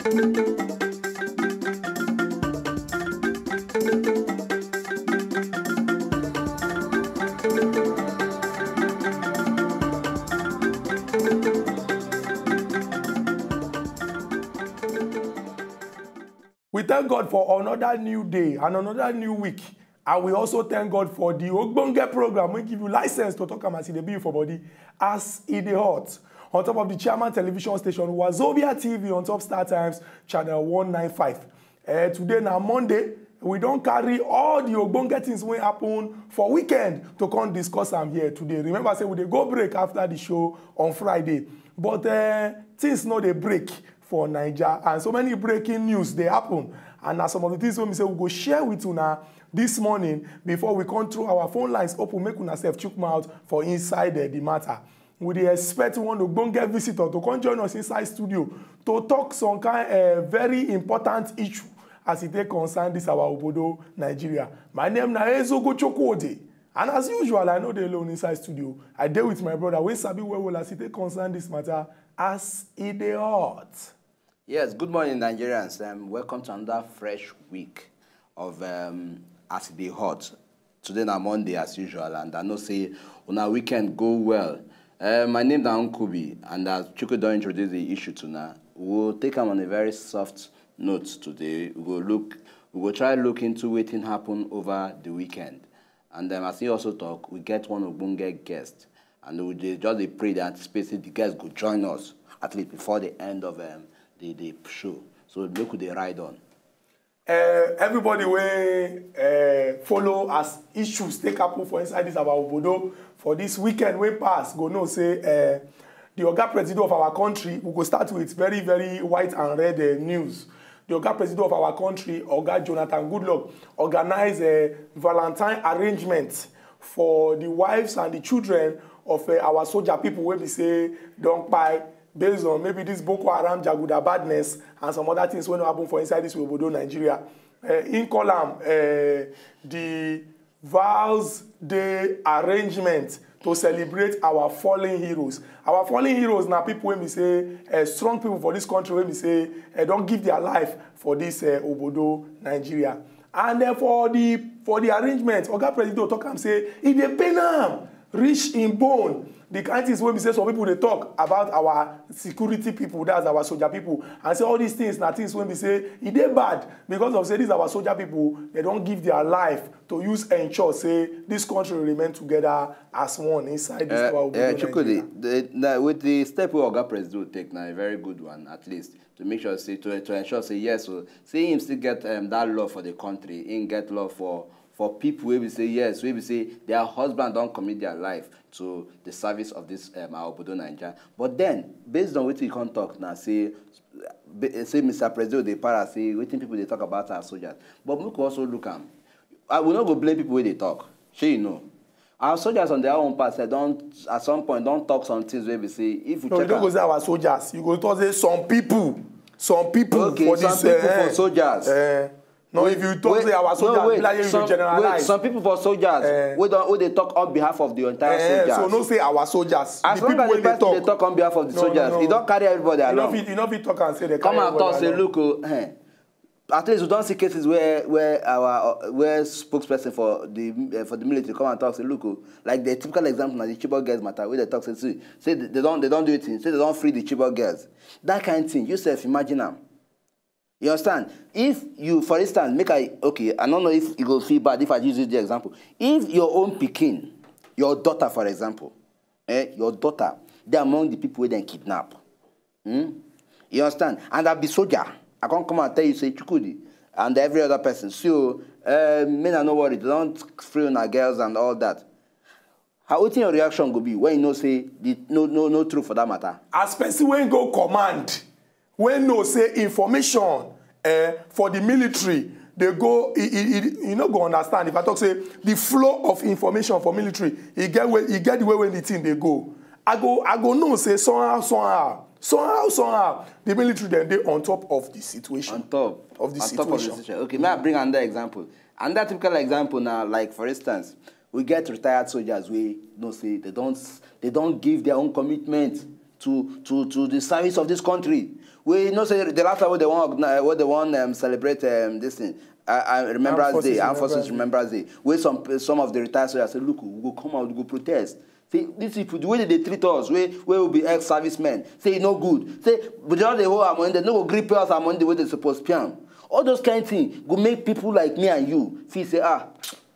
We thank God for another new day and another new week. And we also thank God for the Ogbonge program. We give you license to talk about the bill for body as E DEY HOT. On top of the chairman television station, Wazobia TV on top Star Times, channel 195. Today, now Monday, we don't carry all the Ogbonge things wey happen for weekend to come discuss them here today. Remember, say we dey go break after the show on Friday. But things no dey break for Nigeria, and so many breaking news they happen, and now some of the things we say we go share with you now this morning before we come through our phone lines open, make una self chook mouth for inside the matter. We dey expect one ogbonge visitor to come join us inside studio to talk some kind very important issue as it take concern this our obodo Nigeria. My name na Ezogo Chokwode, and as usual I know dey alone inside studio. I dey with my brother wey sabi well as it take concern this matter as E DEY HOT. Yes, good morning, Nigerians. Welcome to another fresh week of As E DEY HOT. Today na Monday as usual, and I know say on our weekend go well. My name is Nkubi, and as Chuku don't introduce the issue tonight, we'll take them on a very soft note today. We will try to look into what happened over the weekend, and as he also talk, we get one Ogbonge guest, and we just pray that anticipate the guest could join us at least before the end of the show. So look who they ride on. Everybody will follow as issues take up for inside this about Obodo for this weekend we pass. Go know say the Oga President of our country, we go start with very, very white and red news. The Oga President of our country, Oga Jonathan Goodluck, organized a Valentine arrangement for the wives and the children of our soldier people where we say don't buy, based on maybe this Boko Haram Jaguda badness and some other things when happen for inside this Obodo Nigeria. In column, the Vows Day arrangement to celebrate our fallen heroes. Our fallen heroes now people when we say strong people for this country when we say don't give their life for this Obodo Nigeria. And for the arrangement, Oga President talk and say if they pay them rich in bone. The kind things when we say some people they talk about our security people, that's our soldier people, and say all these things, now things when we say it they bad because of say these our soldier people, they don't give their life to use ensure say this country will remain together as one inside this power. With the step we Oga President will take now, a very good one at least to make sure say to ensure say yes, so say him still get that love for the country, him get love for people where we say yes, where we say their husband don't commit their life to the service of this our Obodo Nigeria. But then, based on what you can talk now, say Mr. President, they para say what people they talk about our soldiers. But we can also look at I will not go blame people when they talk. Sure, you know. Our soldiers on their own part say don't at some point don't talk some things where we say if you no, check. You don't go say our soldiers. You go to say some people okay, for some this people for soldiers. No, wait, if you talk say our soldiers, you generalize. Some people for soldiers, we they talk on behalf of the entire soldiers. So no say our soldiers. As long as the person they talk on behalf of the soldiers, you don't carry everybody along. You know, talk and say they come and talk, say look, at least we don't see cases where spokesperson for the military come and talk, say look, like the typical example of the Chibok girls matter, where they talk say they don't do it, say they don't free the Chibok girls. That kind of thing, you self imagine them. You understand? If you, for instance, I don't know if you will feel bad if I use the example. If your own Pekin, your daughter, for example, your daughter, they're among the people who then kidnap. You understand? And I'll be soldier. I can't come and tell you, say, Chukudi, and every other person. So, men are not worried. They don't free on our girls and all that. How would your reaction go be when you know, say, no truth for that matter? Especially when go command. When no say information for the military, they go, you know, go understand. If I talk say the flow of information for military, you get the way when the thing they go. I go no say somehow, the military then they on top of the situation. On top of the situation. Okay, may I bring another example? And that typical example now, like for instance, we get retired soldiers. We no say they don't give their own commitment to the service of this country. We know say the last time what they want celebrate this thing. I Remembrance Day, Armed Forces Remembrance Day. Where some of the retired soldiers say, look, we go come out, we go protest. Say these people, the way they treat us, where will be ex-servicemen. Say no good. Say but just the whole amount, they no go grip us among the way they supposed to. All those kind of things go make people like me and you feel say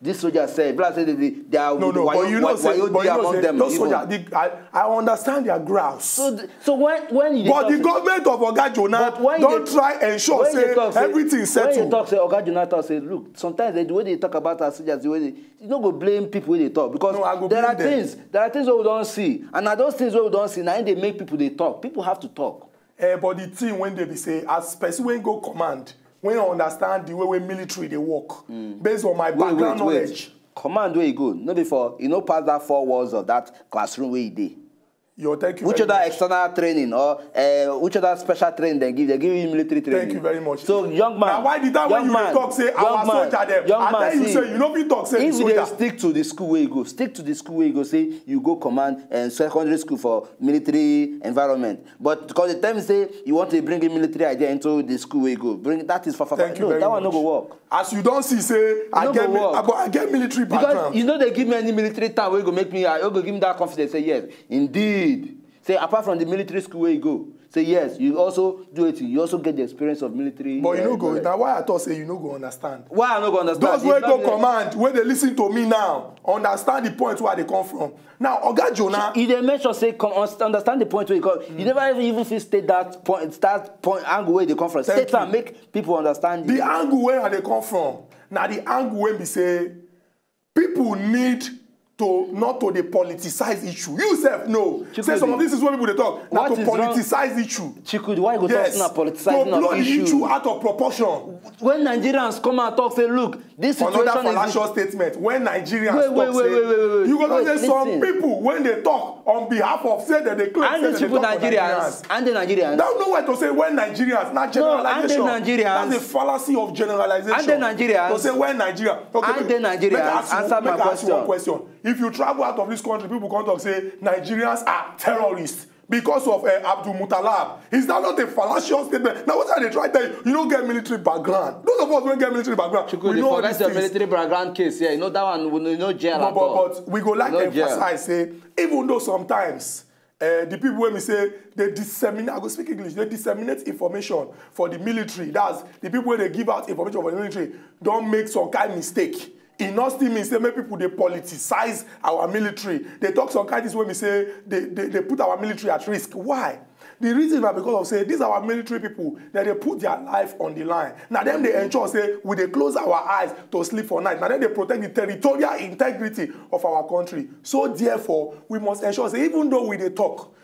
this soldier said, they are but you know, those soldiers, I understand their grouse. So when you but the government of Oga Jonah don't try ensure say everything settled. When you talk say Oga Jonah talk say, look, sometimes the way they talk about our soldiers, the way you don't go blame people when they talk because there are things that we don't see, and are those things we don't see now they make people they talk. People have to talk. But the thing when they be say as person when go command. When you understand the way military they work, based on my background knowledge. Command where you go, not before you know past that 4 walls of that classroom where you did. Thank you. Which other external training or which other special training they give you military training? Thank you very much. So young man, now why did that when you talk say our soldier them? Young man, you say you know we talk say if soldier. They stick to the school where you go, stick to the school where you go. Say you go command and secondary school for military environment. But because the time say you want to bring a military idea into the school where you go, bring that is for Thank you very that much. one no go work. As you don't see, say I get military background. Because you know they give me any military time where you go make me, you go give me that confidence. Say yes, indeed. Say apart from the military school where you go, say yes, you also do it. You also get the experience of military. But you know go now. Why I thought say you know go understand? Why I no go understand? Those where go command, where they listen to me now, understand the point where they come from. Now Oga Jonah, if they mention say understand the point where you come, you never even state that point angle where they come from. State and make people understand the angle where they come from. Now the angle where we say people need to not to the politicize issue. You self know. Say some of this is what people they talk. Not to politicize issue. Chikud, why you go talk about politicizing to blow the issue out of proportion. When Nigerians come and talk, say, look, this situation another fallacious statement. When Nigerians talk, say, you gonna say some people when they talk on behalf of say that they claim and say the Nigerians. And the Nigerians. Don't know what to say when Nigerians, not generalization. No, and the Nigerians. That's a fallacy of generalization. And the Nigerians. To say when Nigeria. Okay, and the Nigerians. Answer my question. One question. If you travel out of this country, people come talk say Nigerians are terrorists because of Abdul Muttalab. Is that not a fallacious statement? Now, what are they trying to tell you? You don't get military background. Those of us don't get military background. We know that's your military background case. Yeah, you know that one. You know jail. But we go like emphasize say even though sometimes. The people when we say they disseminate, I go speak English, they disseminate information for the military. That's the people when they give out information for the military don't make some kind of mistake. It not still means say many people they politicize our military. They talk some kind of things when we say they put our military at risk. Why? The reason is because of say these are our military people that they put their life on the line. Now them they ensure say we they close our eyes to sleep for night. Now then they protect the territorial integrity of our country. So therefore we must ensure say even though we they talk,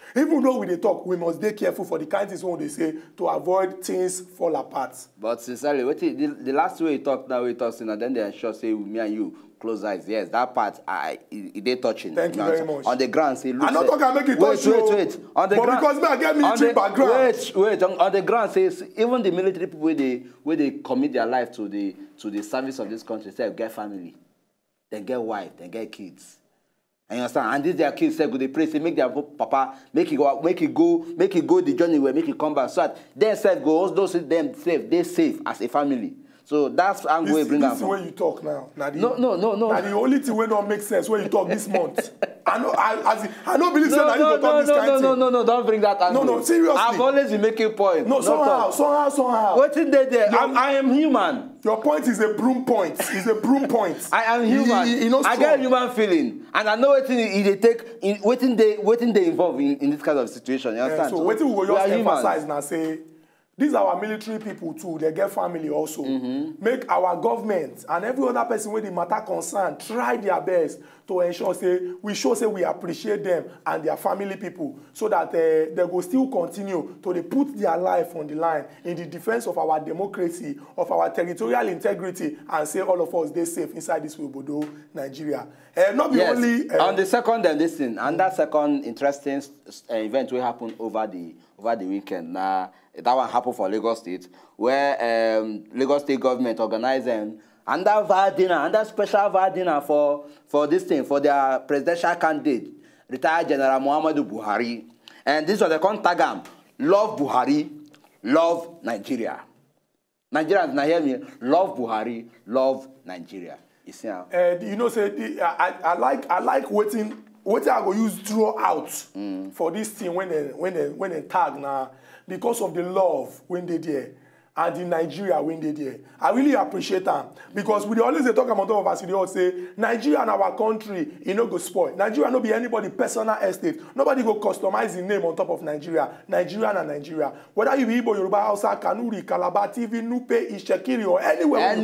we must be careful for the kind of things when they say to avoid things fall apart. But sincerely, the last way you talk now, and then they ensure say me and you close eyes. Yes, that part they touching. Thank you very much. On the ground, say look. I'm not talking make it touch you. Wait. On the ground, because me I get military background. Wait. On the ground, says even the military people where they commit their life to the service of this country, say get family, then get wife, then get kids. And you understand? And these their kids say, go they pray, say make their papa make it go the journey where make it come back. So that they self go, those them safe, they safe as a family. So that's I'm going to bring up. This is when you talk now. No. Now the only thing when don't make sense when you talk this month. I don't believe that you go talk this kind of thing. No, don't bring that angle. No, seriously. I've always been making point. No, somehow. What is there? I am human. Your point is a broom point. It's a broom point. I am human. I get a human feeling, and I know what they take. What they involve in this kind of situation. You understand? So what we will just emphasize now say. These are our military people too. They get family also. Make our government and every other person with the matter concerned try their best to ensure say we appreciate them and their family people so that they will still continue to put their life on the line in the defense of our democracy, of our territorial integrity, and say all of us they safe inside this Obodo, Nigeria. Not the only on the second and this thing, and that second interesting event will happen over the weekend. Now that one happened for Lagos State, where Lagos State government organized another special VAR dinner for this thing, for their presidential candidate, retired General Muhammadu Buhari. And this was the Kontagam, Love Buhari, love Nigeria. Nigerians, now hear me, love Buhari, love Nigeria. You see how? You know, say I like waiting I go use throughout for this thing when they tag now because of the love when they there and the Nigeria when they there. I really appreciate them because we always talk about top of us. They all say Nigeria and our country, no go spoil. Nigeria no be anybody personal estate. Nobody go customize the name on top of Nigeria. Nigeria and Nigeria. Whether you be Igbo, Yoruba, Hausa, Kanuri, Calabar, TV, Nupe, Ishekiri, or anywhere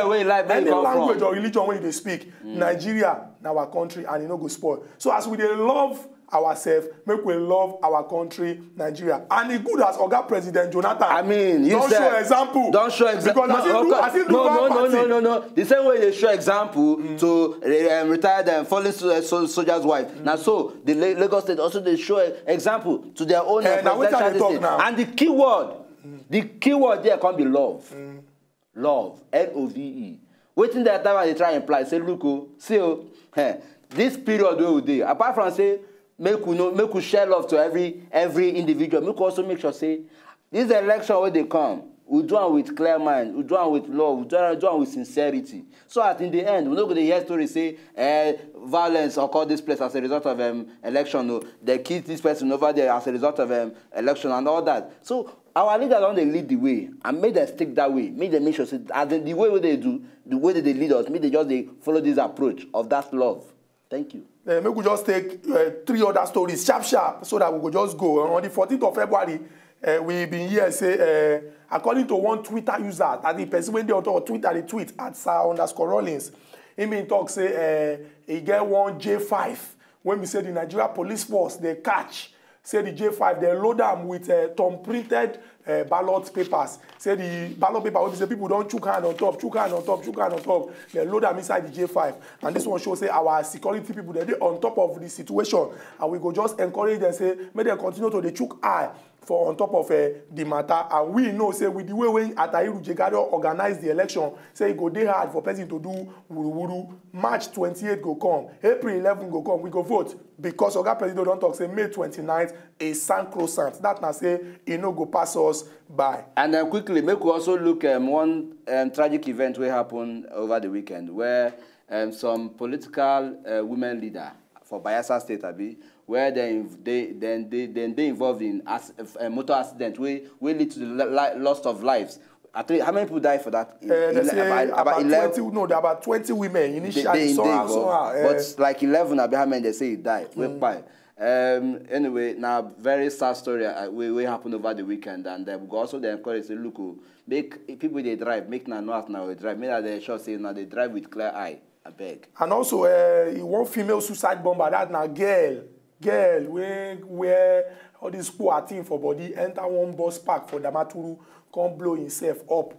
where you like any language from. or religion where they speak, Nigeria and our country and no go spoil. So as we dey love ourselves, make we love our country, Nigeria. And it good as Oga President Jonathan. I mean, you don't said, show example. Don't show example. No. The same way they show example to retired fallen soldier's wife. Now, so the Lagos State also they show example to their own presidential now. And the key word there can be love. Love, Love. Waiting that time they try and imply. Say, look, see, this period we will do. Apart from say, make we share love to every individual. Make also make sure say this election where they come, we do it with clear mind, we do it with love, we do it with sincerity. So at in the end, we're not going to hear stories say violence occurred this place as a result of election. No, they killed this person over there as a result of election and all that. So our leaders don't they lead the way and make them stick that way. Make them make sure say as the way they do, the way that they lead us, make they just follow this approach of that love. Thank you. Maybe we just take 3 other stories sharp so that we could just go. On the 14th of February, we've been here say, according to one Twitter user, that the person when they on Twitter, they tweet at @Sir_Rollins. He mean talk say he get one J5. When we say the Nigeria Police Force, they catch. Say the J5, they load them with thumb-printed ballot papers. Say the ballot paper, when say people don't chook hand on top. They load them inside the J5. And this one shows say our security people, they're on top of the situation. And we go just encourage them, say, make them continue to the chook eye for on top of the matter. And we know, say, with the way when Atahiru Jegado organize the election, say it go dey hard for person to do wuru-wuru. March 28 go come, April 11 go come, we go vote. Because Oga President don't talk, say May 29th is sacrosanct. That na say, it no go pass us by. And then quickly, make we also look one tragic event will happen over the weekend where some political women leader for Bayelsa State, where they involved in a motor accident, we lead to the loss of lives. How many people died for that? They say about 20. No, there are about 20 women initially. But like 11, how many they say it died. Anyway, now very sad story we happened over the weekend, and we also they encourage say, look, make people they drive, make now they drive, make that they sure say now they drive with clear eye. I beg. And also, one female suicide bomber that now girl where all this poor team for body enter one bus park for Damaturu, come blow himself up.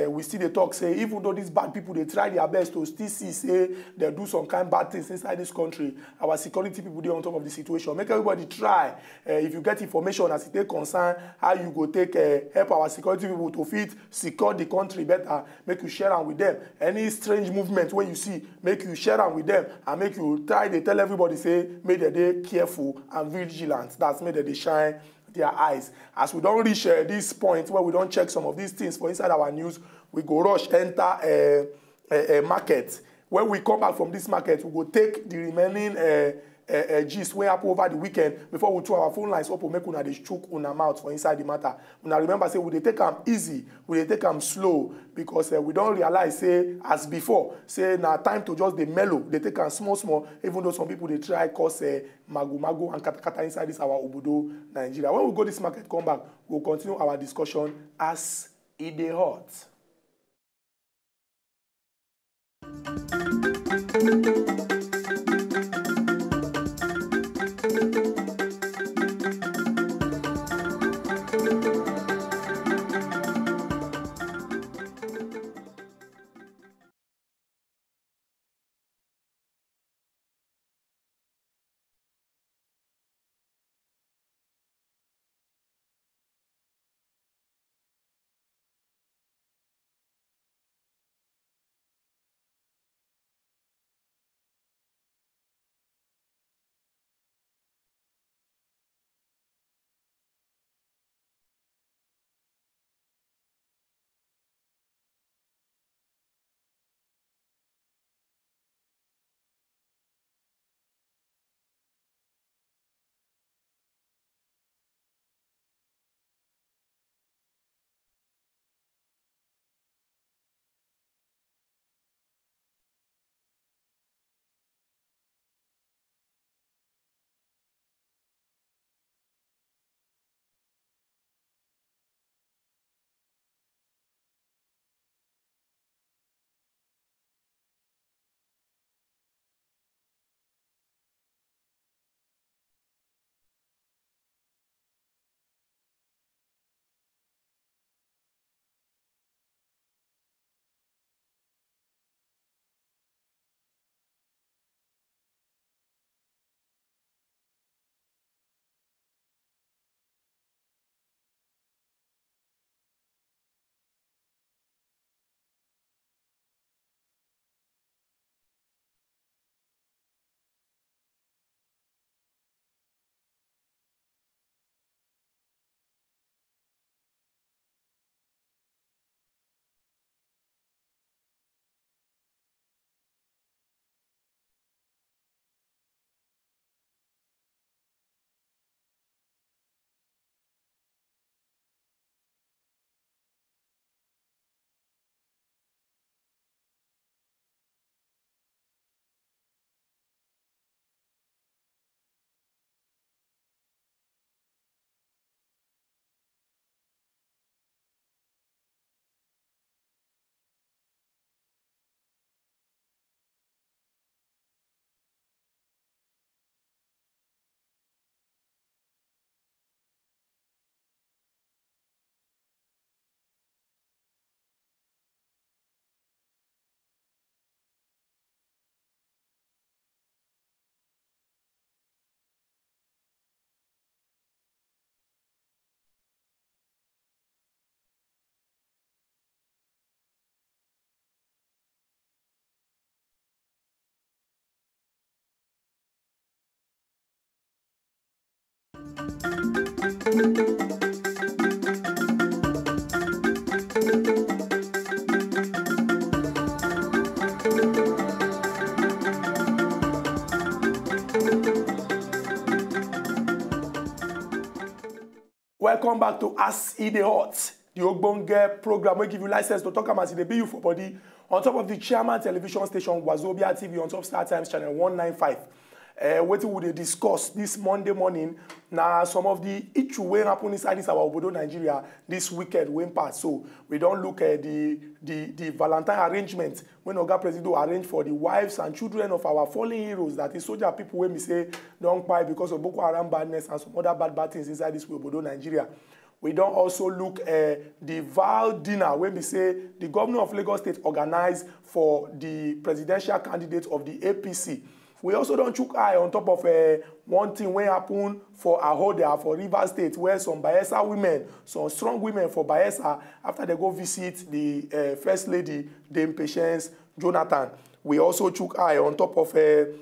We still they talk say even though these bad people they try their best to still see say they do some kind of bad things inside this country, our security people they on top of the situation. Make everybody try. If you get information as it take concern, how you go take help our security people to fit secure the country better. Make you share them with them. Any strange movement where you see, make you share them with them and make you try. They tell everybody say make they careful and vigilant. That's make they shine their eyes. As we don't reach this point where we don't check some of these things for inside our news, we go rush enter a market. When we come back from this market, we go take the remaining gist way up over the weekend before we throw our phone lines up and make una dey chook una mouth for inside the matter. Una remember say we dey take them easy, we dey take them slow because we don't realize say as before say now time to just dey mellow. They take them small, even though some people they try cause mago and kata inside this our obodo Nigeria. When we go this market, come back, we'll continue our discussion as E Dey Hot. Welcome back to As E Dey Hot, the Ogbonge program wey give you license to talk about the BU for body on top of the chairman television station Wazobia TV on top Star Times channel 195. Wetin we dey discuss this Monday morning na some of the issue wey happen inside this our obodo Nigeria this weekend wey pass. So we don look at the Valentine arrangement when Oga Presido arrange for the wives and children of our fallen heroes, that is soldier people wey be say don kpai because of Boko Haram badness and some other bad things inside this obodo Nigeria. We don also look at the Val dinner wey be say the governor of Lagos State organized for the presidential candidate of the APC. We also don't chook eye on top of one thing wey happen for Ahoda for Rivers State, where some Bayelsa women, some strong women for Bayelsa, after they go visit the First Lady, Dame Patience Jonathan. We also chook eye on top of the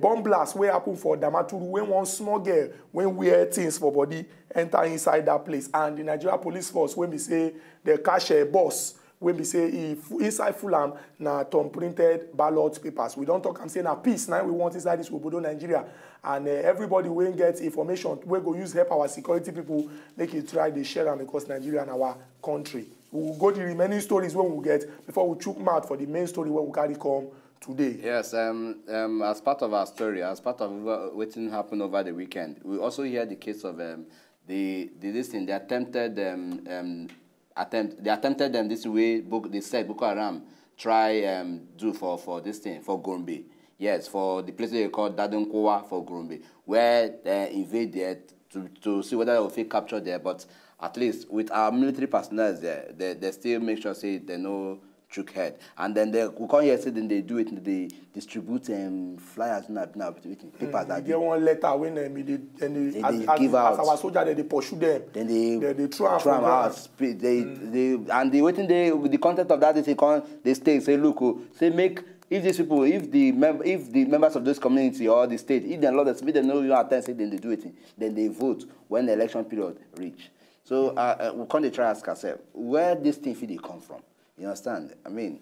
bomb blast wey happen for Damaturu, when one small girl when wear things for body enter inside that place, and the Nigeria Police Force when we say they catch a boss. When we say if inside Fulham na Tom printed ballot papers, we don't talk and say na peace now we want inside this obodo Nigeria, and everybody will get information we go use help our security people make it try they share them because Nigeria and our country. We will go to the remaining stories when we get before we chook mouth for the main story where we carry come today. Yes, as part of our story, as part of what happened over the weekend, we also hear the case of the attempted them this way. They said Boko Haram try do for this thing for Gombe. Yes, for the place they call Dadonkowa for Gombe, where they invade there to see whether they will capture there. But at least with our military personnel there, they still make sure say they know chook head. And then we come here say then they do it. They distribute flyers now papers. They get one letter when they give out. As our soldier they pursue them. Then they throw them out. And the content of that is they stay say look, say make. If these people, if the members of this community or the state, if they're not that they know you attend, say then they do it, then they vote when the election period reach. So we can't try ask ourselves where this thing they come from. You understand? I mean,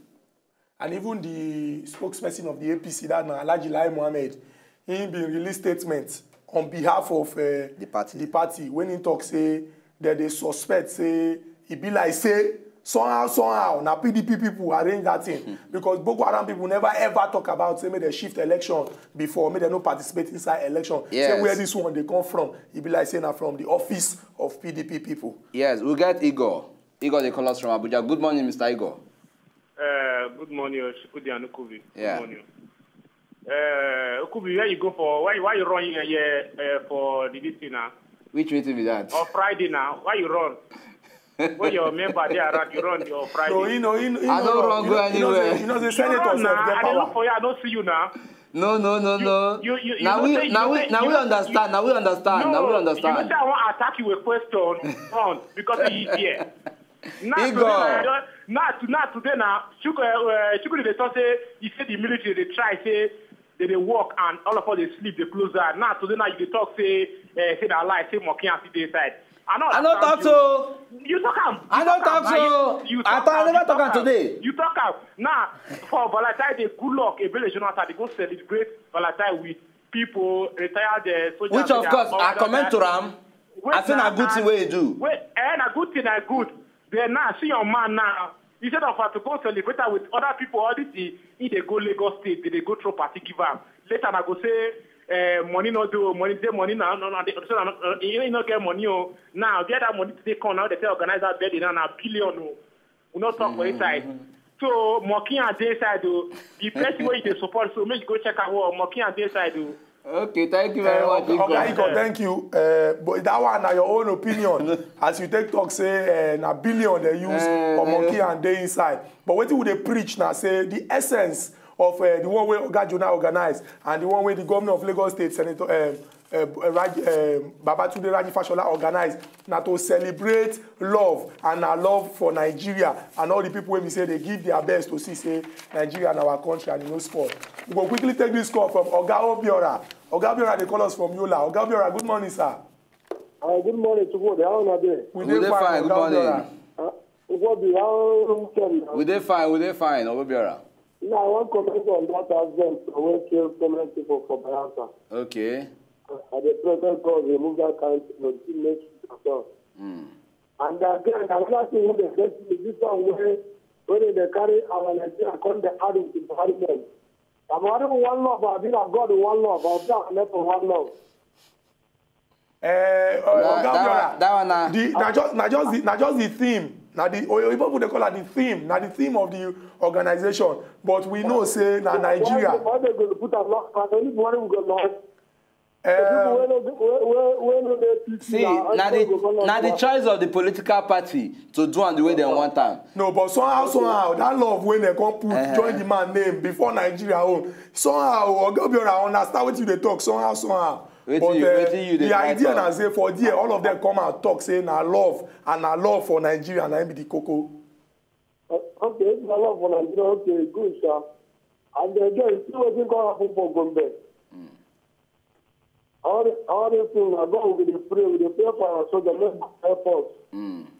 and even the spokesperson of the APC, that Alhaji Lai Mohammed, he been released statements on behalf of the party when he talk say that they suspect say he be like say somehow now PDP people arrange that thing because Boko Haram people never ever talk about say may they shift election before, may they no participate inside election. Yes. Say where this one they come from, he be like say now from the office of PDP people. Yes, we get Igor. Igor, they call us from Abuja. Good morning, Mr. Igor. Good morning, Shukudi and Ukubi. Yeah. Good morning. Ukubi, where you go for? Why you run here for the meeting now? Which meeting is that? On Friday now. Why you run? When your member there around, you run your Friday. No, I don't run go anywhere. You know the senator run now. get I power. look for you. I don't see you now. No. Now we understand. Now we understand. No, now we you understand. say I want to attack you with a question on because he is here. Now today now, Shukuri they talk say he said the military they try say they work and all of us they sleep they close that. Now today now you they talk say that lie say mocking and see side. I don't talk so. You talk am. I don't talk so. I never talk today. You talk am. Now for Valentine Day, good luck. A village Jonathan they go celebrate Valentine with people retired soldiers. Which of course I comment to Ram. I think a good thing way you do. Wait, and a good thing I good. Then now see your man now. Instead of to go celebrate with other people, all this if they go Lagos State, they go through party give am. Later I go say money no do money now. You not get money. Now get that money to take on now. They say organize that bed now a billion. We not talk for inside. So mocking and day side the person where you support. So make you go check out what mocking and day side Okay, thank you very much. Okay, Igor, thank you. But that one na your own opinion. As you take talk, say na billion they use for monkey and day inside. But what would they preach now? Say the essence of the one way Oga Jonah organized and the one way the governor of Lagos State, Senator Babatunde Raji Fashola organize now to celebrate love and our love for Nigeria and all the people when we say they give their best to see say Nigeria and our country and no sport. We will quickly take this call from Oga Obiora. Oga Obiora, they call us from Yola. Oga Obiora, good morning, sir. Good morning to both. How are you? We dey fine. Good morning. We dey fine. Obiora. Now, I want to comment on that event when killed so many people for Biafra. Okay. And the president God remove that kind of make it. And again, another thing they get is this one where when they carry our Nigeria come the add into parliament. I'm having one love, I've been a God one love, I've done enough for one love. Not just the theme. Now the people they call it the theme. Now the theme of the organization. But we know say na Nigeria. Why they going to put a lock? Only one will go lost. See, now the choice of the political party to do and the way they want time. No, but somehow that love when they come put join the man name before Nigeria own. Somehow Oga understand what you they talk somehow. But the idea na say for there all of them come and talk say na love and na love for Nigeria and be the cocoa. Okay, it's na love for Nigeria. Okay, good, sir. And again, see what going to happen for Gombe. All these things are going with the pray for our soldiers, make efforts.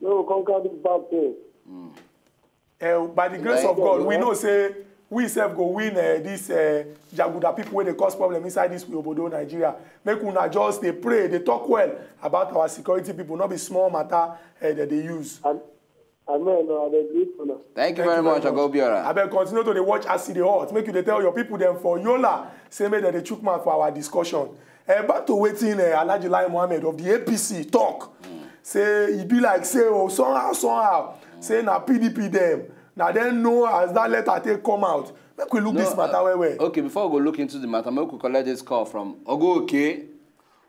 They will conquer this bad thing. By the grace of God, we know say we self go win this Jaguda people where they cause problem inside this Obodo, Nigeria. Make una just they pray, they talk well about our security people, not be small matter that they use. Amen. Thank you very much, Ogobiora. I beg continue to watch E DEY HOT. Make you they tell your people them for Yola. Say me that they took man for our discussion. Back to waiting Alhaji Lai Mohammed of the APC talk. Say he be like say oh somehow say na PDP them. Now then know as that letter take come out. Make we look this matter where. Okay, before we go look into the matter, make we collect this call from Ogo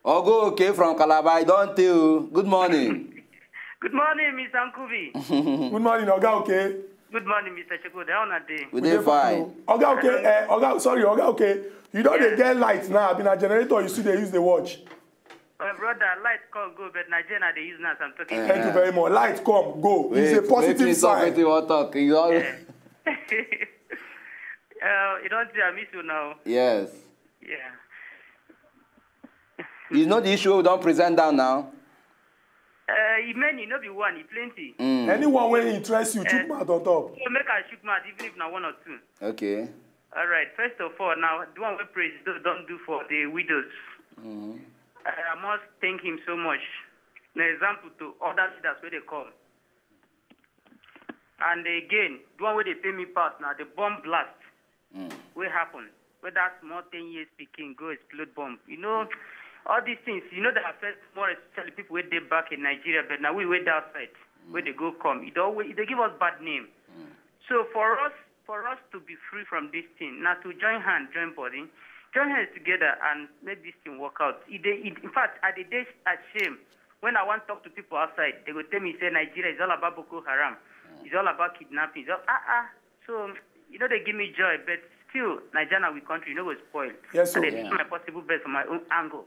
okay from Calabar. Don't tell. Good morning. Good morning, Mr. Nkubi. Good morning, Oga okay. Good morning, Mr. Cheko. Down a day. We dey fine. Oga okay. Oga okay. You don't get light now. Been a generator. You see they use the watch. My brother, light come go, but Nigeria they use now. So I'm talking. Thank you very much. Light come go. It's a positive sign. You don't see I miss you now. Yes. Yeah. You know the issue we don't present down now. Many, not be one, plenty. Anyone when interests you, shoot mouth on top. So make a shoot mouth, even if not one or two. Okay. All right. First of all, now the one we president don't do for the widows. I must thank him so much. An example to other leaders where they come. And again, the one where they pay me part now, the bomb blast. What happened? Where that small 10 years speaking go explode bomb. You know, all these things, you know, that affect more especially people where they back in Nigeria, but now we wait outside where they go come. They give us bad name. So for us to be free from this thing, now to join hands together and make this thing work out. In fact, at the days at shame, when I want to talk to people outside, they will tell me, say Nigeria is all about Boko Haram. It's all about kidnapping. So, you know, they give me joy, but still, Nigeria, we country, you know, was spoiled. Yes, sir. And they do my possible best from my own angle.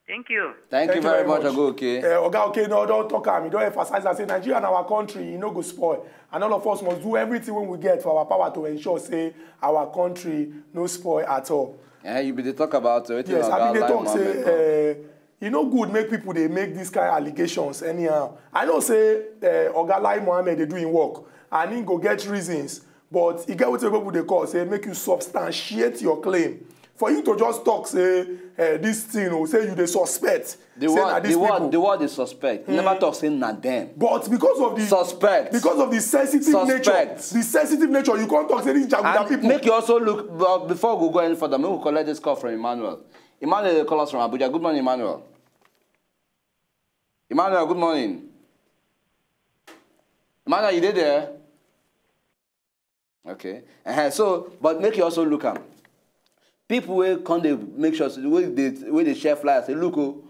Thank you. Thank you very much, Ogo okay. Oga okay, no, don't talk at me. Don't emphasize that. Say Nigeria and our country, you know, go spoil. And all of us must do everything when we get for our power to ensure, say, our country no spoil at all. Yeah, you be the talk about it. Yes, I mean, they talk, say, you know, good make people, they make these kind of allegations anyhow. I know, say, Oga Lai Mohammed, they doing work. And he go get reasons. But you get what people they call, say, make you substantiate your claim. For you to just talk, say, this thing, or say you the suspect. The word is suspect. Never talk saying not them. But because of the suspect, because of the sensitive nature, you can't talk say these Jaguda people. Make you also look before we go any further. Maybe we'll collect this call from Emmanuel. Emmanuel call us from Abuja. Good morning, Emmanuel. Emmanuel, good morning. Emmanuel, you there? Okay. So, but make you also look at people will come they make sure the way they share flyers say look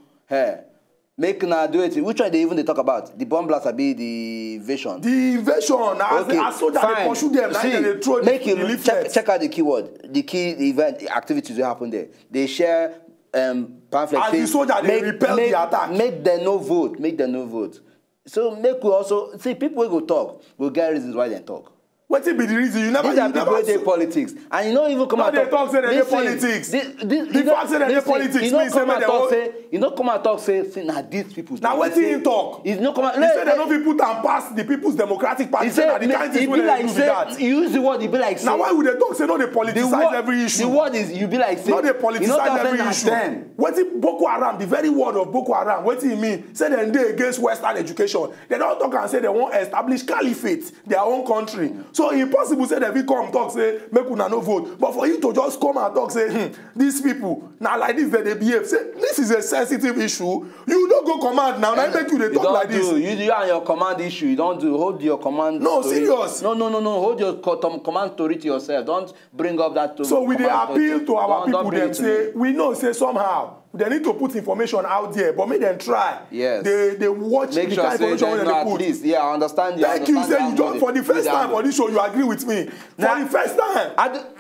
make now do it. Which one they even they talk about? The bomb blast be the invasion. The invasion. Okay. As so that they pursue them. See, they throw make you check out the keyword. The key event activities will happen there. They share pamphlet. As the soldier, they repel the attack. Make them no vote. Make them no vote. So make we also see people will go talk. Will get reasons why they talk. What be the reason? You never. These are people dey politics, and you know even come out talk. They talk say they politics. The fact say they politics. You know come out talk say. You know come out talk say na these people. Now what did he talk? He's not come out. He said they don't be put and pass the People's Democratic Party. He said the kind things wey they do with that. He use the word. He be like say. Now why would they talk? Say no, they politicize every issue. The word is you be like say. No, they politicize every issue. What if Boko Haram? The very word of Boko Haram. What do you mean? Say they against Western education. They don't talk and say they won't establish caliphate their own country. So impossible say they come talk say make una no vote, but for you to just come and talk say these people now like this they behave, say this is a sensitive issue, you don't go command now make you they talk like this. You and your command issue, you don't do hold your command. No, serious. No, hold your command story to yourself. Don't bring up that. So we they appeal to our people. Them say we know say somehow they need to put information out there, but make them try. Yes. They watch make the sure kind of information they they put. Least, yeah, I understand. Thank you. Say you just for the first time for this show, you agree with me. For the first time.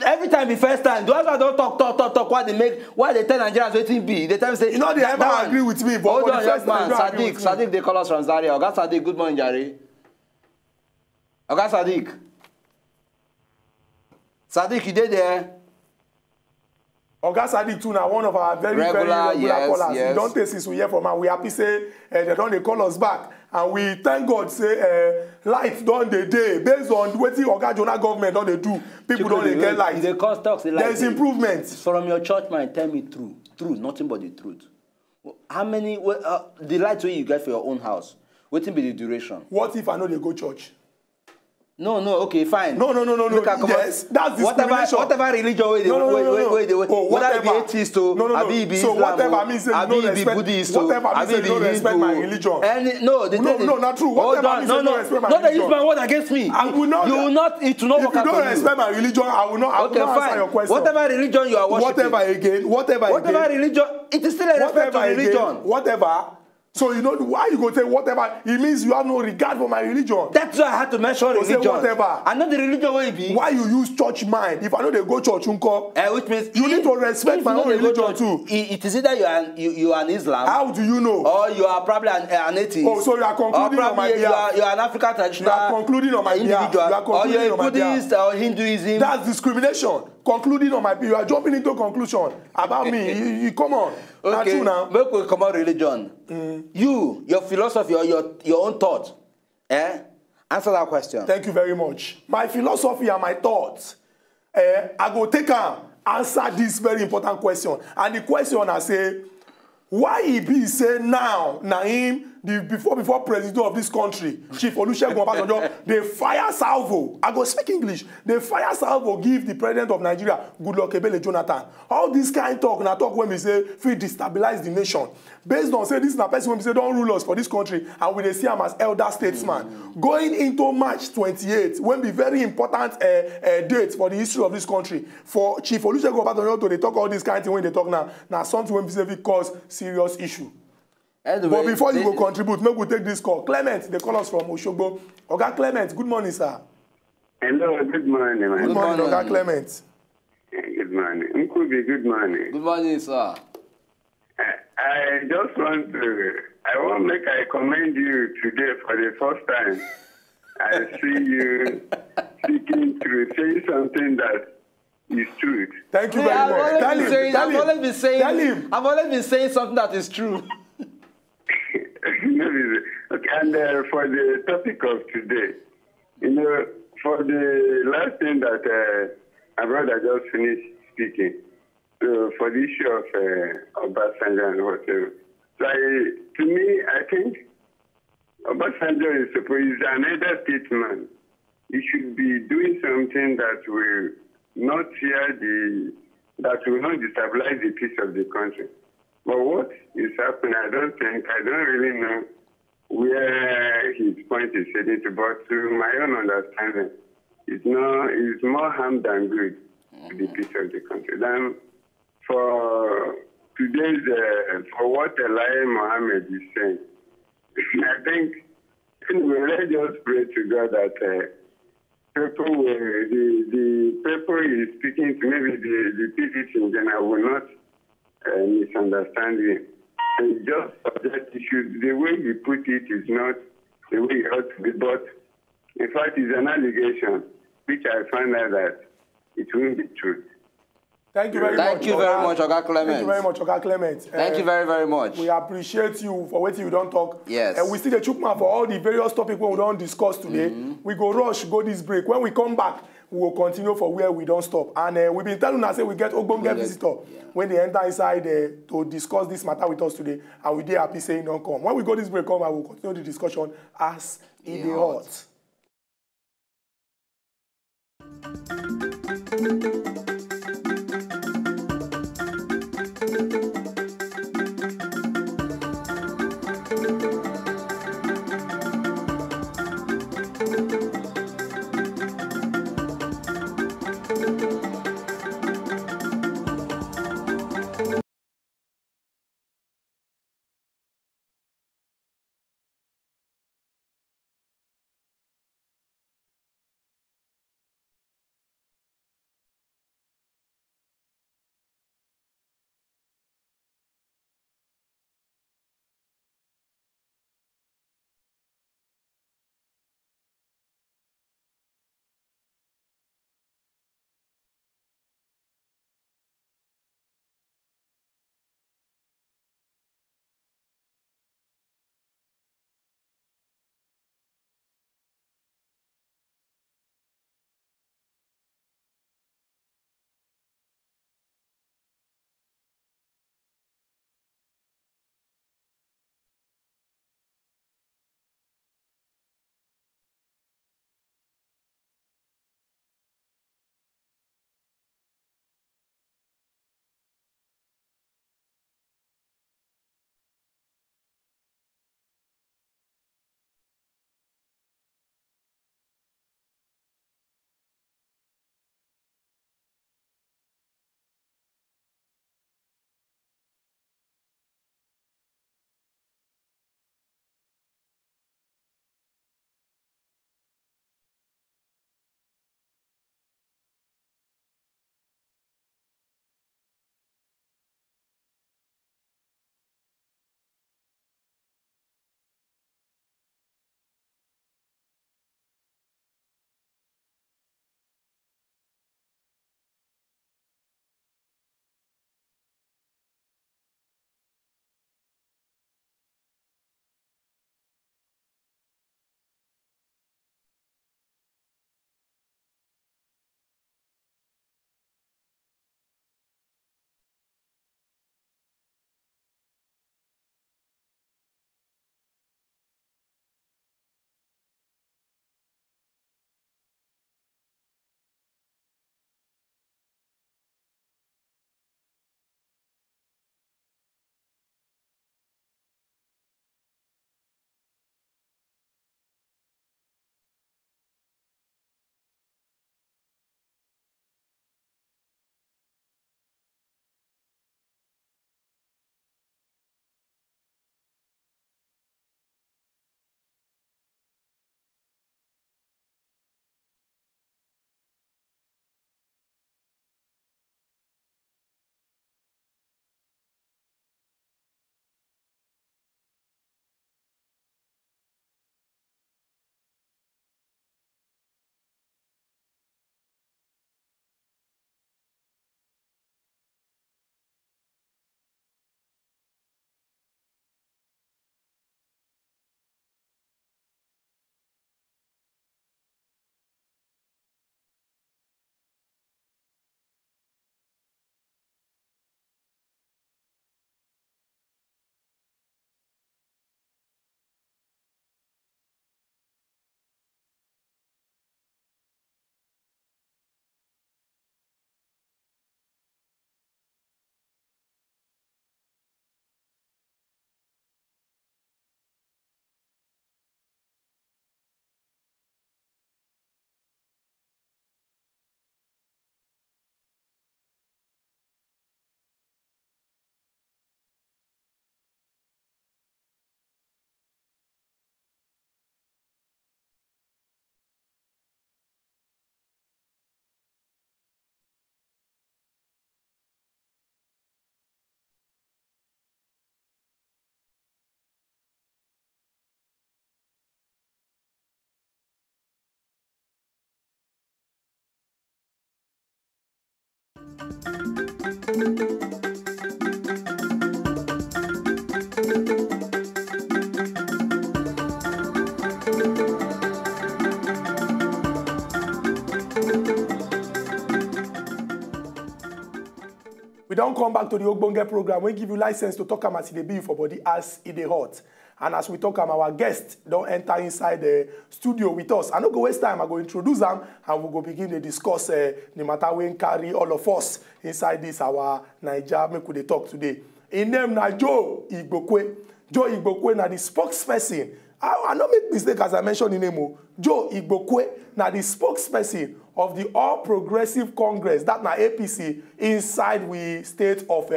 Every time the first time, those I don't talk. Why they tell Nigerians waiting be? They tell me say. You know they ever agree with me, but for the first time, Sadiq, they call us from Zaria. Oga Sadiq, good morning, Jare. Oga Sadiq. Sadiq, you did there. Oga Sadiq too now one of our very regular callers. Yes. We don't take since we hear from her. We happy say they don't call us back, and we thank God say light done the day based on what the Oga Jonah government don't they do. People don't get light. There is improvement. From your church man, tell me truth, nothing but the truth. How many the lights you get for your own house? What will be the duration? What if I know they go church? No, okay, fine. No. Yes, that's discrimination. Whatever religion way they whether it be atheist or be so Islam, whatever means say you don't respect Buddhist, whatever means say you don't respect my religion. No, not true. Whatever means say you don't respect my religion. Not that use my word against me. I will not. You will not. It will not work out for you. If you don't respect my religion, I will not answer your question. Whatever religion you are worshiping. Whatever religion, it is still a respect to religion. Whatever. So you know why you go say whatever? It means you have no regard for my religion. That's why I had to mention religion. Say whatever. I know the religion will be. Why you use church mind? If I know they go church, which means you need to respect my own religion too. It is either you are an Islam. How do you know? Or you are probably an atheist. Oh, so you are concluding on my behalf. You are an African traditional. You are concluding on my behalf. You are concluding or you are a Buddhist or Hinduism. That's discrimination. Concluding on my behalf. You are jumping into conclusion about me. You come on. Okay. True now. Make we come on religion. Your philosophy or your own thought. Answer that question. Thank you very much. My philosophy and my thoughts. I go take and answer this very important question. And the question I say, why he be say now, him, the before president of this country, Chief Olusegun Obasanjo, they fire salvo. I go speak English. They fire salvo give the president of Nigeria, Goodluck Ebele Jonathan. All this kind of talk, na talk when we say, fit destabilize the nation. Based on say this na person when we say don't rule us for this country, and we dey see him as elder statesman. Going into March 28, when be very important date for the history of this country, for Chief Olusegun Obasanjo to they talk all this kind of thing when they talk now something when we say it cause serious issue. Anyway, but before you go contribute, maybe we take this call. Clement, they call us from Oshogbo. Oga Clement, good morning, sir. Hello, good morning, man. Good morning, Oga Clement. Good morning. Nkubi, good morning. Good morning, sir. I just want to make I commend you today for the first time. I see you speaking through, saying something that is truth. Thank you very much. I've always been saying something that is true. Okay, and for the topic of today, for the last thing that my brother just finished speaking, for the issue of Obasanjo and whatever. So to me, I think Obasanjo is an elder statesman. He should be doing something that will not destabilize the peace of the country. But what is happening, I don't really know where his point is heading to, but to my own understanding, it's more harm than good to the peace of the country. Then for today's, for what Elijah Mohammed is saying, I think let's just pray to God that the people he is speaking to, maybe the PDP in general, will not misunderstanding. And just subject issues, the way you put it is not the way it ought to be. But in fact, it's an allegation, which I find out that it won't be true. Thank you very much. Thank you very much, Oga Clement. Thank you very much, Oga Clement. Thank you very, very much. We appreciate you for waiting you don't talk. Yes. And we see the Chukma for all the various topics we don't discuss today. We go rush, go this break. When we come back, we will continue for where we don't stop. And we've been telling us that we get Ogbonge visitor when they enter inside to discuss this matter with us today. And we are happy saying don't come. When we go this break, come and we'll continue the discussion as E Dey Hot. We don't come back to the Ogbonge program. We give you license to talk about the bill for body as it dey hot. And as we talk our guests don't enter inside the studio with us. I no go waste time. I go introduce them and we go begin to discuss the matter we carry all of us inside this our Niger. Make we dey talk today. In name na Joe Igbokwe. Joe Igbokwe na the spokesperson. I no make mistake as I mentioned in name. Joe Igbokwe na the spokesperson of the All Progressive Congress, that na APC, inside we state of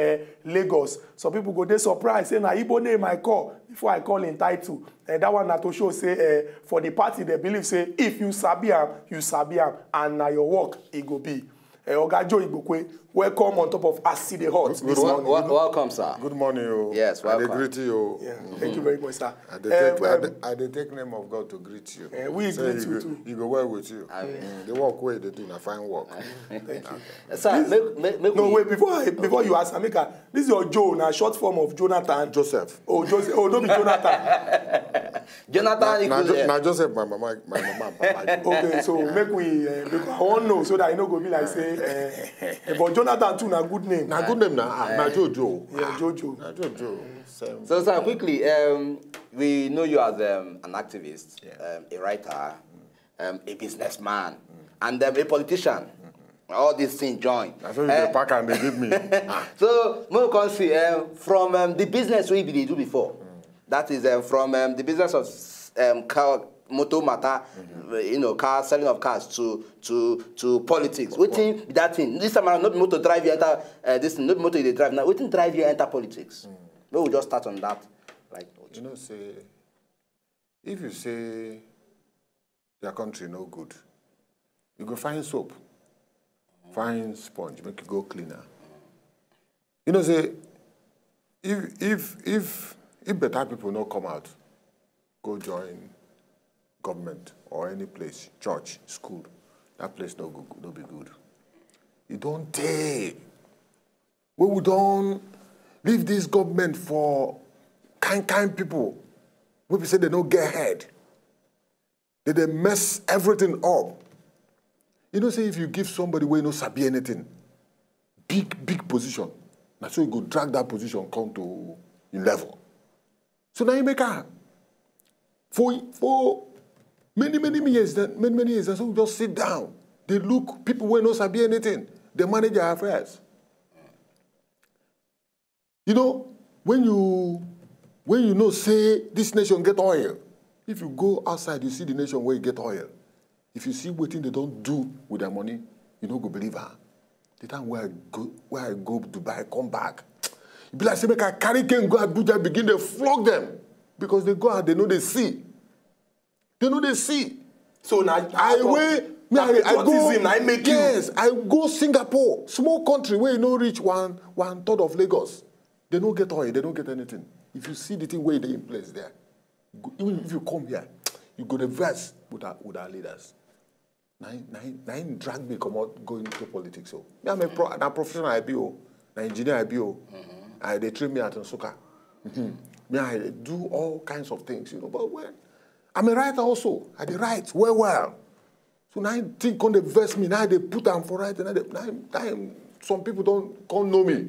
Lagos. Some people go dey surprised, say na Igbo name I call before I call in title. And that one na to show say for the party they believe say if you sabi am, and na your work it go be. Oga Joe Igbokwe, welcome on top of As E Dey Hot this morning. Welcome, sir. Good morning, you. Yes, welcome. I greet you. Yeah, thank you very much, sir. I take name of God to greet you. We greet you too. You go well with you. The work where they do, a fine work. Thank you. Sir, no, wait, before you ask, Amika, this is your Joe, now short form of Jonathan. Joseph. Oh, Joseph. Oh, don't be Jonathan. Jonathan, now Joseph, my mama, Papa. Okay, so make we, because I want to know so that I know go be like say, but Jonathan too, na good name. Na good name now. Na Jojo. Yeah, Jojo. Na Jojo. So, sir, quickly, we know you as an activist, a writer, a businessman, and a politician. All these things join. That's what the pack and they give me. So, we can see from the business we did do before. That is from the business of car, motor matter, you know, car selling of cars to politics. Waiting that thing. This time around, not motor drive you enter this thing, not motor you drive now. Waiting drive you enter politics. We will just start on that. Like you know, say if you say your country no good, you go find soap, find sponge, make it go cleaner. You know, say if better people no come out, go join government or any place, church, school, that place no be good. You don't take. We don't leave this government for kind people. We say they don't get ahead. They mess everything up. You know, say if you give somebody where you no sabi anything, big position, now so you go drag that position come to your level. So now you make a for many years, many years, and so we just sit down. They look people where no sabi anything. They manage their affairs. You know, when you know, say this nation get oil, if you go outside, you see the nation where you get oil. If you see what thing they don't do with their money, you don't go believe her. The time where I go Dubai, come back. You be like, say, make I carry cane, go Abuja, begin to flog them. Because they go out, they know they see. They know they see. So now I go Singapore, small country where you no reach one third of Lagos. They don't get oil, they don't get anything. If you see the thing where they in place there, even if you come here, you go to verse with our leaders. Nine drag me come out going into politics. So I'm a professional IBO, an engineer IBO. They train me at Nsuka. Me I do all kinds of things, you know. But when I'm a writer also, I write well. So now I think on the verse me, now they put them for writing. Now some people can't know me.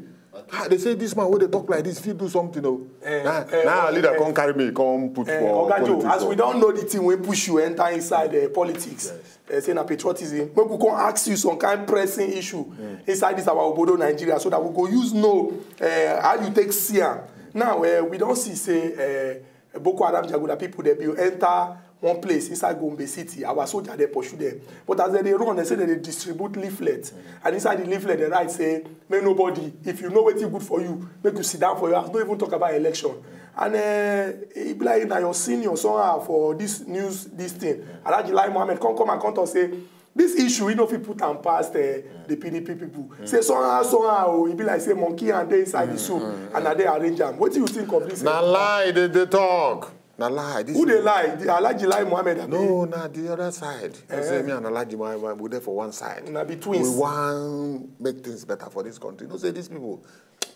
They say this man when they talk like this, if you do something, now a leader can't carry me, come put for politics. As we don't know the thing, we push you enter inside politics. Say na patriotism. We can ask you some kind of pressing issue inside this our Obodo Nigeria, so that we go use how you take Siam. Now we don't see say Boko Haram Jaguda people they be enter one place inside Gombe City. Our soldiers they pursue them, but as they run, they say they distribute leaflets, and inside the leaflet they write say, "May nobody, if you know what's good for you, make you sit down for your house. Don't even talk about election." And it be like now your senior somehow for this thing. Alhaji Lai Mohammed come and come to say this issue, you know, if you put and past the PDP people. Say somehow, it be like say monkey and they inside the soup, and they arrange them. What do you think of this? Now lie, they talk. Na lie. Who they lie? The Alhaji lie Mohammed. No, na the other side. You say me and Alhaji Mohammed, we're there for one side. Na be twins. We want make things better for this country. No say these people.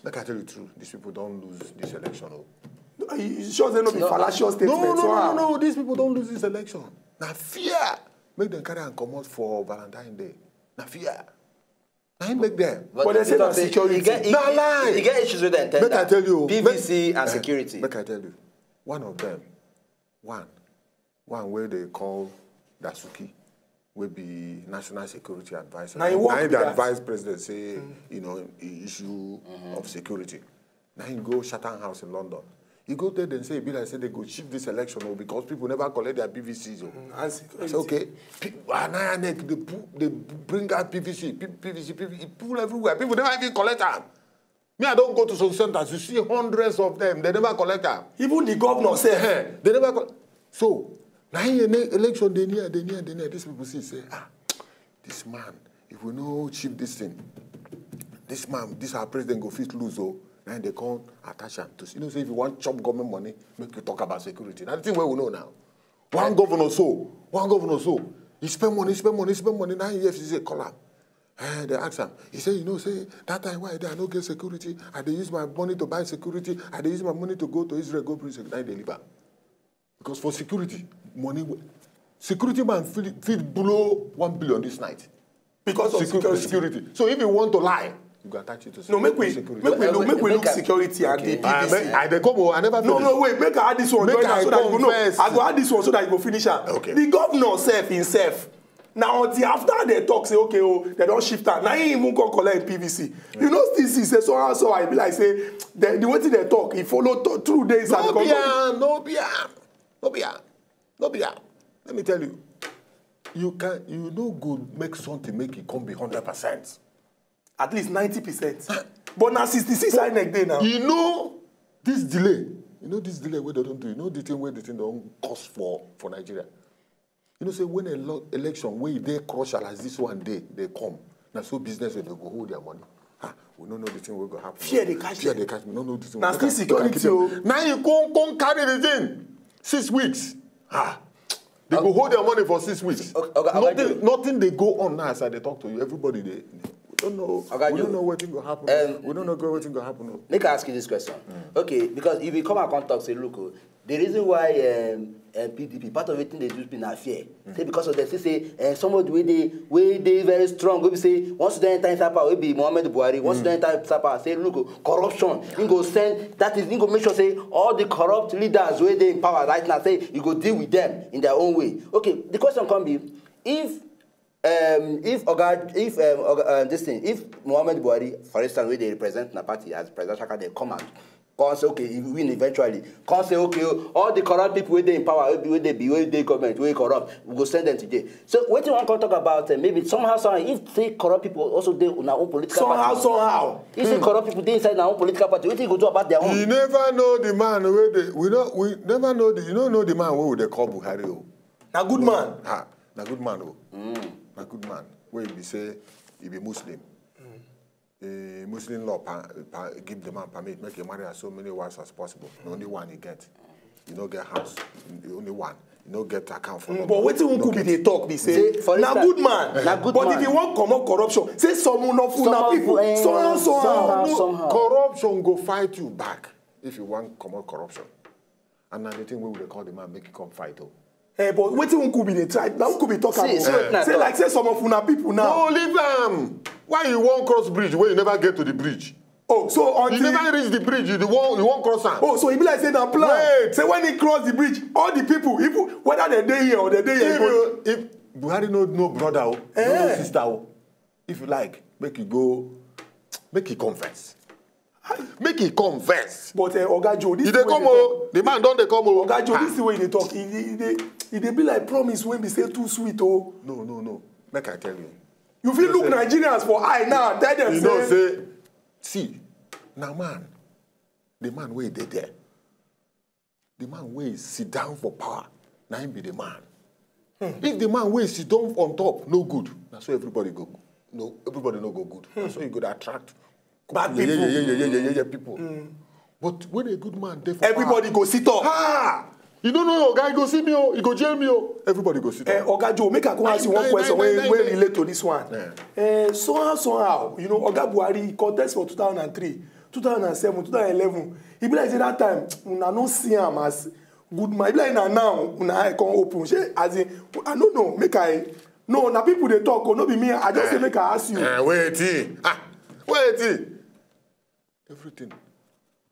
Make I tell you the truth. These people don't lose this election. Oh. You sure they no be fallacious statement? No. These people don't lose this election. Now fear. Make them carry and come out for Valentine Day. Now fear. I make them. But they say that security. You get issues with them. Make I tell you. PVC and security. Make I tell you. One of them. One where they call Dasuki will be National Security Advisor. Now the advise president say, issue of security. Now he go Chatham House in London. He go there and say, they say they go shift this election because people never collect their PVCs. I say, okay. They bring out PVC, pull everywhere. People never even collect them. Me, I don't go to some centers. You see hundreds of them. They never collect them. Even the governor say, they never collect. So, now in the election, they near. These people say, this man, if we no achieve this thing, this man, this our president go fit lose, and they can't attach him to. Say if you want chop government money, make you talk about security. That's the thing where we know now. One governor so, he spend money. Now he say call him. They ask him. He say, say that time why I no get security. I dey use my money to buy security. I dey use my money to go to Israel, go bring security. Now they deliver. Because for security, security man fit blow 1 billion this night. Because of security. So if you want to lie, you go attach it to security. No, make we look security and the PVC. I never finish. No, wait, make I add this one. Make I so that you know. first. I go add this one so that you go finish her. Okay. The governor himself. Now until after they talk, say okay, they don't shift that. Now he even go collect PVC. Yeah. You know this is so I be like say the way they talk, he follow through days and No be. Let me tell you, you no good make something make it come be 100%. At least 90%. But now 66 INEC day now. You know this delay where they don't do. You know the thing where the thing don't cost for Nigeria. Say when election where they crucial as this one day they come. Now so business where they go hold their money. We don't know the thing will go happen. Fear they catch me. We don't know the thing. Now still security. Now you can't carry the thing. 6 weeks. They go hold their money for 6 weeks. Nothing they go on now as they talk to you. Everybody they don't know. We don't know what will happen. We don't know what will happen. Let me ask you this question. Okay, because if you come and talk, say, look, the reason why PDP, part of it they do been fear. Say because of that, say somebody where they very strong. We say once they enter inside power, we be Muhammad Buhari. Once they enter inside power, say look, corruption. You go send that is. You go make sure say all the corrupt leaders where they in power right now. Say you go deal with them in their own way. Okay, the question can be if Muhammad Buhari, for instance, where they represent the party as presidential, they come out. Can't say, okay, if we win eventually. Can't say, okay, all the corrupt people where they in power, where they government, where they corrupt, we go send them to jail. So what you want to talk about, maybe somehow, if they corrupt people also they in our own political party. Somehow. If they corrupt people they inside our own political party, what do you go do about their own? You never know the man where we never know you don't know the man where they call Buhari. Na good man. Na good man. Na good man. Where he say he be Muslim. Muslim law give the man permit, make him marry as so many wives as possible. The only one he get. You don't get house. The only one. You don't get account for. But what you could be they talk, be say, na good man. But if you want common corruption, say someone of people. Somehow. Corruption go fight you back if you want common corruption. And now the thing we will call the man make you come fight. But what you could be they try. Now could be talking about. Say some of una people now. No, leave them. Why you won't cross bridge when you never get to the bridge? Oh, so until you never reach the bridge, you won't cross them. Oh, so he be like say that plan. Wait. Say when he cross the bridge, all the people, whether they day here or they day here. If Buhari no brother, no sister, if you like, make you go, make you confess. Make it confess. But Oga Joe, this they come the man don't they come Oga Joe, this is the way they talk. They be like promise when we say too sweet. No. Make I tell you. You feel look Nigerians for eye now. Tell them say, see, now man, the man where they there. The man where sit down for power. Now him be the man. If the man where sit down on top, no good. That's why everybody go. No, everybody no go good. That's why you go to attract bad people. Yeah, people. But when a good man, everybody go sit up. You don't know your guy go see me, oh, he go jail me, oh. Everybody go sit down. Oga Joe, make I come ask you one question when relate to this one. Somehow, you know, Oga Buhari contest for 2003, 2007, 2011. He be like, that time, una no see him as good man. He be like, now, una come open. As in, I don't know, make I... No, na people they talk, no be me. I just say make I ask you. Wait. Everything.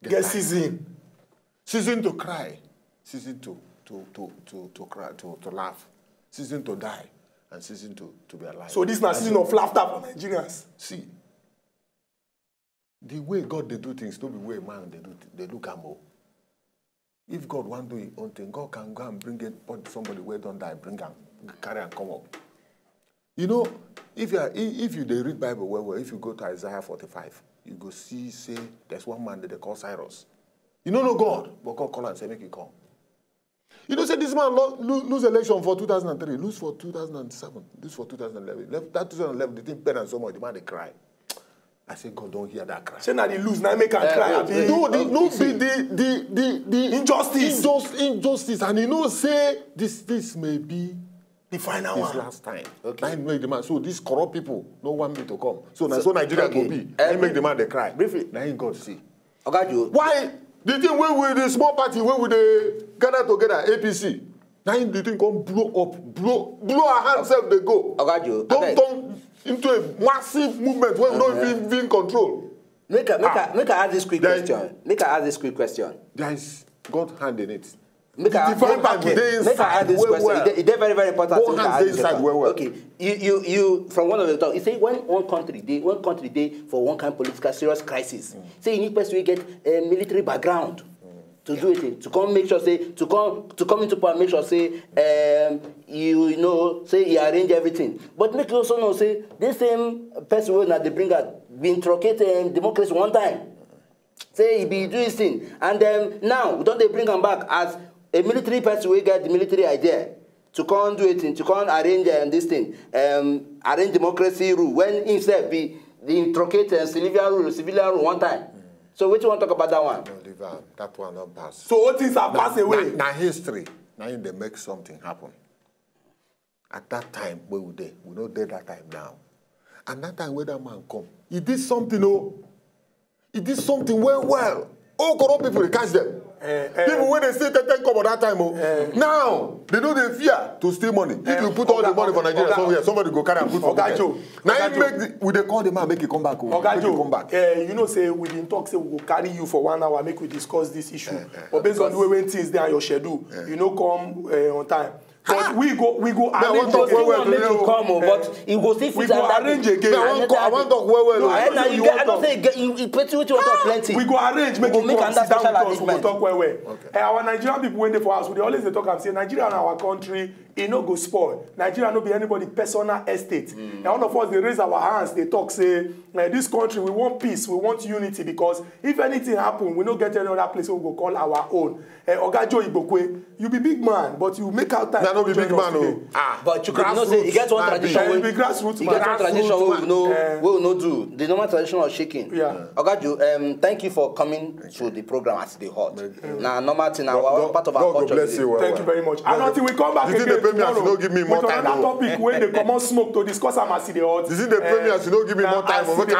Get season. Season to cry. Season to cry, to laugh. Season to die. And season to be alive. So this is not season of laughter for Nigerians. See, the way God they do things, not the way man they do gamble. If God want to do his own thing, God can go and bring it, somebody who don't die, bring him, carry and come up. You know, if you they read Bible well, if you go to Isaiah 45, you go see, say, there's one man that they call Cyrus. You don't know God, but God call and say, make you come. You know, say this man lose election for 2003, lose for 2007, lose for 2011. That 2011, the thing better so much, the man they cry. I say, God don't hear that cry. Say now they lose, now make and cry. The injustice. And you know, say this may be the final this one. last time. Okay. Now make the man. So these corrupt people don't want me to come. So Nigeria go be. Now make the man they cry. Briefly. Now God see. Okay, why? The thing where with the small party, where with the gather together, APC. Now the thing come blow our hands up they go. Don't turn into a massive movement where we don't even control. Make I ask this quick question. There is God hand in it. Make I ask this question. It's very, very important. Both hands inside well. Okay, you from one of the talk. You say when one country they for one kind of political serious crisis. Say you need person to get a military background to do it, to come make sure say to come into power, make sure say you know say he arrange everything. But make you also know say this same person when they bring out been truncate democracy one time. Say he be doing this thing, and now don't they bring him back as a military person will get the military idea to come do it, to come arrange this thing, arrange democracy rule when himself be the truncate civilian rule one time. So which one talk about that one? No, leave that one not pass. So all things are passed away. Now history. Now they make something happen. At that time, where we there? We know there that time now. And that time where that man come, he did something, he did something well. All corrupt people, they catch them. People when they say 10 come at that time, now they know they fear to steal money. If you put all the money for Nigeria somewhere, somebody go carry and put for Joe. Now we they call the man, make it come back. Come back. You know, say we didn't talk, say we go carry you for 1 hour, make we discuss this issue. But based on the way when things there on your schedule, you know, come on time. But we go arrange again. But you go see. We go arrange again. I want to talk well. I don't say you plenty. What you want plenty. We go arrange, make it come sit down with us. We go talk well. Okay. Our Nigerian people when they for us, we always they talk and say Nigeria and our country, it no go spoil. Nigeria no be anybody personal estate. And all of us they raise our hands, they talk say, this country we want peace, we want unity because if anything happen, we no get any other place we go call our own. Oga Joe Ibokwe, you be big man, but you make out time. No be big man, but you know say you get one tradition. You be grassroots. You get one tradition we will not do. The normal tradition of shaking. Yeah. Oga Joe, thank you for coming to the program at the hot. Now normal thing, our part of our culture. Thank you very much. And until we come back again tomorrow give me more with time, another topic when they come on smoke to discuss am as the hot. This is the premiere, you don't give me more time. The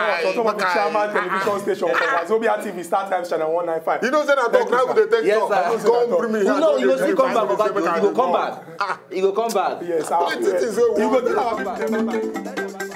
chairman television station for Wazobia TV, Start Times Channel 195. You know say I talk now with the text. Yes, sir. Come bring me here. No, you go still come back. You go come back. You go come back. Yes, you go tell our people.